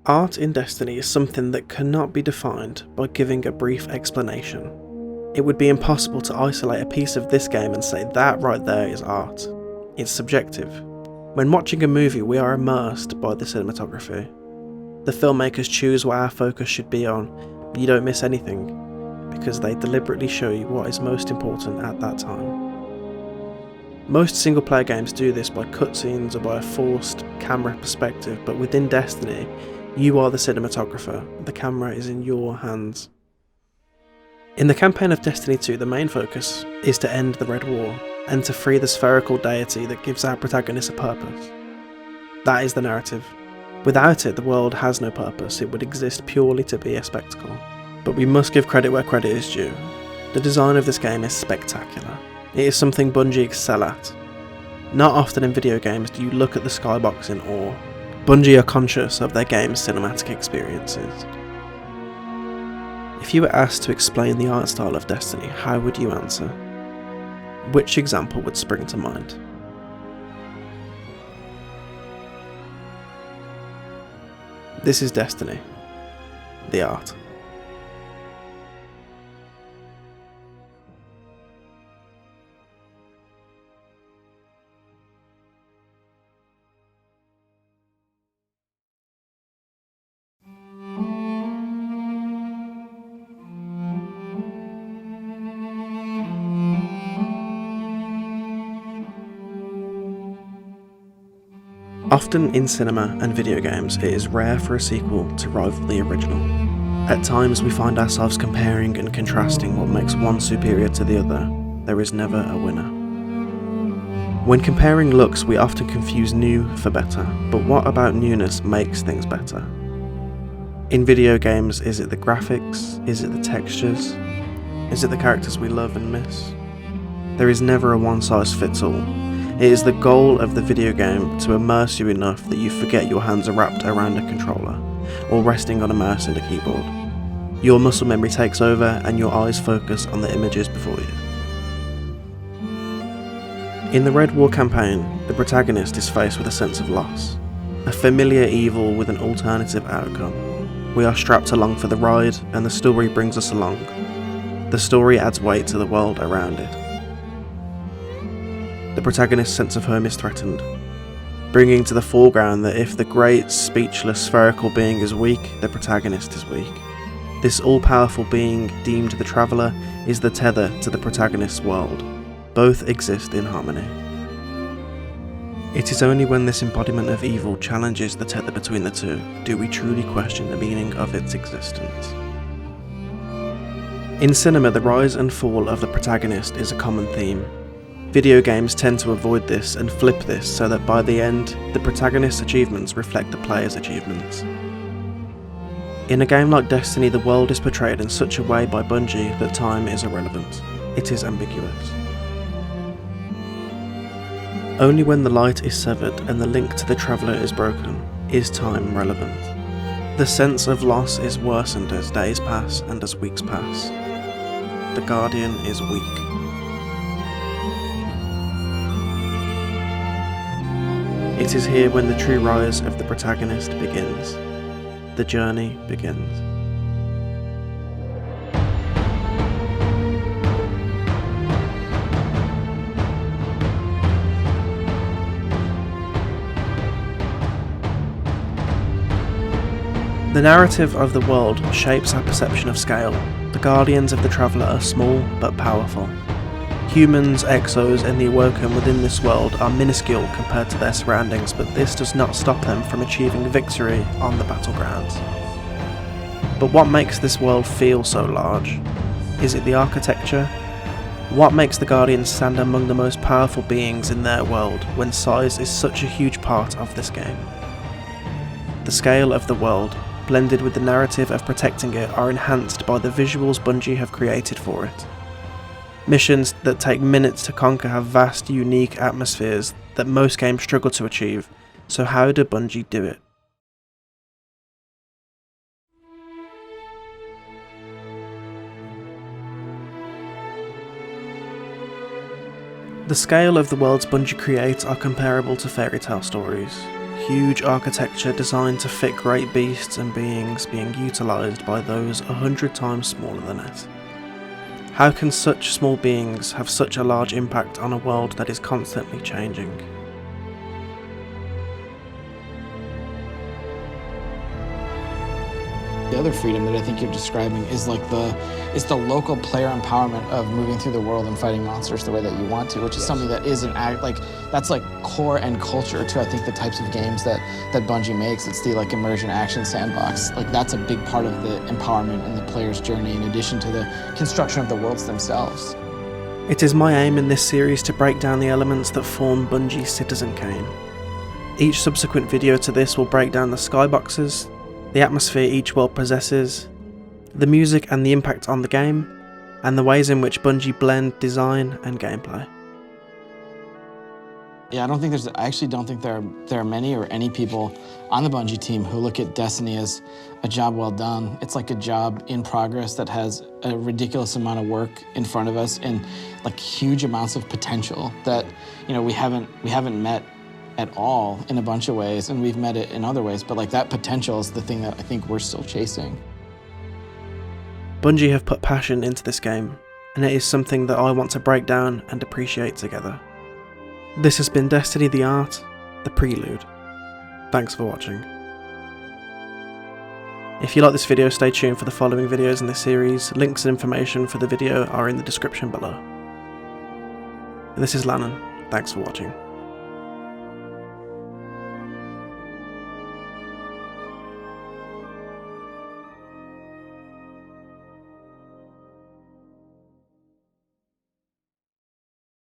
Art in Destiny is something that cannot be defined by giving a brief explanation. It would be impossible to isolate a piece of this game and say that right there is art. It's subjective. When watching a movie, we are immersed by the cinematography. The filmmakers choose what our focus should be on, but you don't miss anything, because they deliberately show you what is most important at that time. Most single-player games do this by cutscenes or by a forced camera perspective, but within Destiny, you are the cinematographer, the camera is in your hands. In the campaign of Destiny 2, the main focus is to end the Red War, and to free the spherical deity that gives our protagonist a purpose. That is the narrative. Without it, the world has no purpose, it would exist purely to be a spectacle. But we must give credit where credit is due. The design of this game is spectacular. It is something Bungie excel at. Not often in video games do you look at the skybox in awe. Bungie are conscious of their game's cinematic experiences. If you were asked to explain the art style of Destiny, how would you answer? Which example would spring to mind? This is Destiny. The art. Often in cinema and video games, it is rare for a sequel to rival the original. At times we find ourselves comparing and contrasting what makes one superior to the other. There is never a winner. When comparing looks, we often confuse new for better, but what about newness makes things better? In video games, is it the graphics? Is it the textures? Is it the characters we love and miss? There is never a one-size-fits-all. It is the goal of the video game to immerse you enough that you forget your hands are wrapped around a controller, or resting on a mouse and a keyboard. Your muscle memory takes over and your eyes focus on the images before you. In the Red War campaign, the protagonist is faced with a sense of loss, a familiar evil with an alternative outcome. We are strapped along for the ride, and the story brings us along. The story adds weight to the world around it. The protagonist's sense of home is threatened, bringing to the foreground that if the great, speechless, spherical being is weak, the protagonist is weak. This all-powerful being, deemed the Traveller, is the tether to the protagonist's world. Both exist in harmony. It is only when this embodiment of evil challenges the tether between the two do we truly question the meaning of its existence. In cinema, the rise and fall of the protagonist is a common theme. Video games tend to avoid this and flip this so that by the end, the protagonist's achievements reflect the player's achievements. In a game like Destiny, the world is portrayed in such a way by Bungie that time is irrelevant. It is ambiguous. Only when the light is severed and the link to the Traveller is broken is time relevant. The sense of loss is worsened as days pass and as weeks pass. The Guardian is weak. It is here when the true rise of the protagonist begins. The journey begins. The narrative of the world shapes our perception of scale. The guardians of the Traveller are small but powerful. Humans, exos, and the awoken within this world are minuscule compared to their surroundings, but this does not stop them from achieving victory on the battlegrounds. But what makes this world feel so large? Is it the architecture? What makes the Guardians stand among the most powerful beings in their world when size is such a huge part of this game? The scale of the world, blended with the narrative of protecting it, are enhanced by the visuals Bungie have created for it. Missions that take minutes to conquer have vast, unique atmospheres that most games struggle to achieve, so how do Bungie do it? The scale of the worlds Bungie creates are comparable to fairy tale stories. huge architecture designed to fit great beasts and beings being utilised by those 100 times smaller than it. How can such small beings have such a large impact on a world that is constantly changing? The other freedom that I think you're describing is like the local player empowerment of moving through the world and fighting monsters the way that you want to, which is something that is that's like core and culture to, I think, the types of games that Bungie makes. It's the like immersion action sandbox. Like that's a big part of the empowerment in the player's journey, in addition to the construction of the worlds themselves. It is my aim in this series to break down the elements that form Bungie's Citizen Kane. Each subsequent video to this will break down the skyboxes, the atmosphere each world possesses, the music and the impact on the game, and the ways in which Bungie blend design and gameplay. Yeah, I actually don't think there are many or any people on the Bungie team who look at Destiny as a job well done. It's like a job in progress that has a ridiculous amount of work in front of us and like huge amounts of potential that, you know, we haven't met at all in a bunch of ways, and we've met it in other ways, but like that potential is the thing that I think we're still chasing. Bungie have put passion into this game, and it is something that I want to break down and appreciate together. This has been Destiny the Art, the Prelude. Thanks for watching. If you like this video, stay tuned for the following videos in this series. Links and information for the video are in the description below. This is Lannon. Thanks for watching.